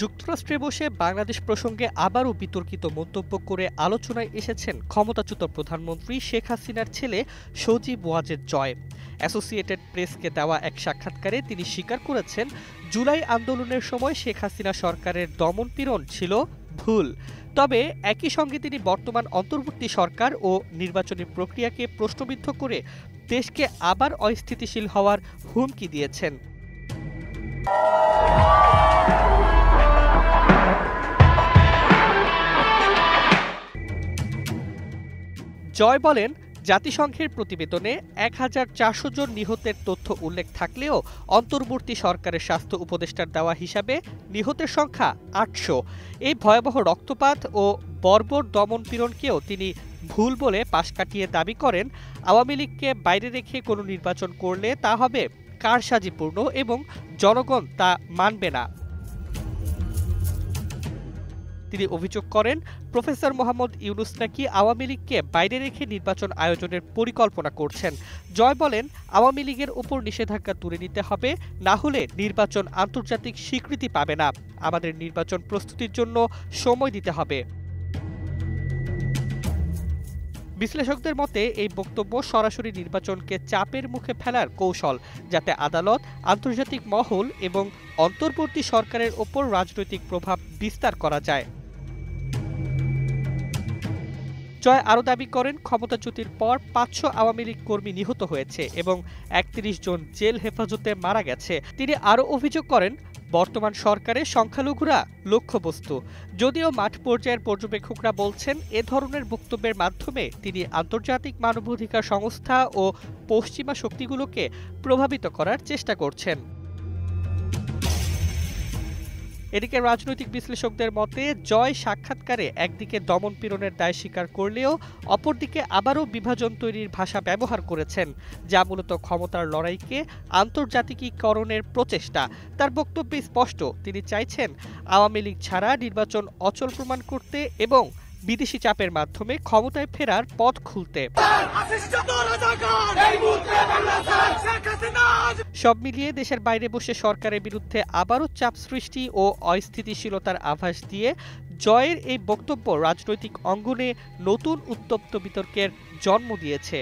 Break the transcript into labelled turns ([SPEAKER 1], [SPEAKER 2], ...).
[SPEAKER 1] যুক্তরাষ্ট্রে বসে বাংলাদেশ প্রসঙ্গে আবারও বিতর্কিত মন্তব্য করে আলোচনায় এসেছেন ক্ষমতাচ্যুত প্রধানমন্ত্রী শেখ হাসিনার ছেলে সজীব ওয়াজেদ জয়। অ্যাসোসিয়েটেড প্রেসকে দেওয়া এক সাক্ষাৎকারে তিনি স্বীকার করেছেন, জুলাই আন্দোলনের সময় শেখ হাসিনা সরকারের দমনপীড়ন ছিল ভুল। তবে একই সঙ্গে তিনি বর্তমান অন্তর্বর্তী সরকার ও নির্বাচনী প্রক্রিয়াকে প্রশ্নবিদ্ধ করে দেশকে আবার অস্থিতিশীল হওয়ার হুমকি দিয়েছেন। জয় বলেন, জাতিসংঘের প্রতিবেদনে ১,৪০০ জন নিহতের তথ্য উল্লেখ থাকলেও অন্তর্বর্তী সরকারের স্বাস্থ্য উপদেষ্টার দেওয়া হিসাবে নিহতের সংখ্যা ৮০০। এই ভয়াবহ রক্তপাত ও বর্বর দমনপীড়নকেও তিনি ভুল বলে পাশ কাটিয়ে দাবি করেন, আওয়ামী লীগকে বাইরে রেখে কোনো নির্বাচন করলে তা হবে কারসাজিপূর্ণ এবং জনগণ তা মানবে না। তিনি অভিযোগ করেন, প্রফেসর মোহাম্মদ ইউনূস নাকি আওয়ামী লীগকে বাইরে রেখে নির্বাচন আয়োজনের পরিকল্পনা করছেন। জয় বলেন, আওয়ামী লীগের উপর নিষেধাজ্ঞা তুলে নিতে হবে, না হলে নির্বাচন আন্তর্জাতিক স্বীকৃতি পাবে না। আমাদের নির্বাচন প্রস্তুতির জন্য সময় দিতে হবে। বিশ্লেষকদের মতে এই বক্তব্য সরাসরি নির্বাচনকে চাপের মুখে ফেলার কৌশল, যাতে আদালত, আন্তর্জাতিক মহল এবং অন্তর্বর্তী সরকারের ওপর রাজনৈতিক প্রভাব বিস্তার করা যায়। জয় আরও দাবি করেন, ক্ষমতাচ্যুতির পর ৫০০ আওয়ামী লীগ কর্মী নিহত হয়েছে এবং ৩১ জন জেল হেফাজতে মারা গেছে। তিনি আরও অভিযোগ করেন, বর্তমান সরকারের সংখ্যালঘুরা লক্ষ্যবস্তু। যদিও মাঠ পর্যায়ের পর্যবেক্ষকরা বলছেন, এ ধরনের বক্তব্যের মাধ্যমে তিনি আন্তর্জাতিক মানবাধিকার সংস্থা ও পশ্চিমা শক্তিগুলোকে প্রভাবিত করার চেষ্টা করছেন। এদিকে রাজনৈতিক বিশ্লেষকদের মতে, জয় সাক্ষাৎকারে একদিকে দমনপীড়নের দায় স্বীকার করলেও অপরদিকে আবারও বিভাজন তৈরির ভাষা ব্যবহার করেছেন, যা মূলত ক্ষমতার লড়াইকে আন্তর্জাতিকীকরণের প্রচেষ্টা। তার বক্তব্যে স্পষ্ট, তিনি চাইছেন আওয়ামী লীগ ছাড়া নির্বাচন অচল প্রমাণ করতে এবং বিদেশি চাপের মাধ্যমে ক্ষমতায় ফেরার পথ খুলতে। সব মিলিয়ে দেশের বাইরে বসে সরকারের বিরুদ্ধে আবারও চাপ সৃষ্টি ও অস্থিতিশীলতার আভাস দিয়ে জয়ের এই বক্তব্য রাজনৈতিক অঙ্গনে নতুন উত্তপ্ত বিতর্কের জন্ম দিয়েছে।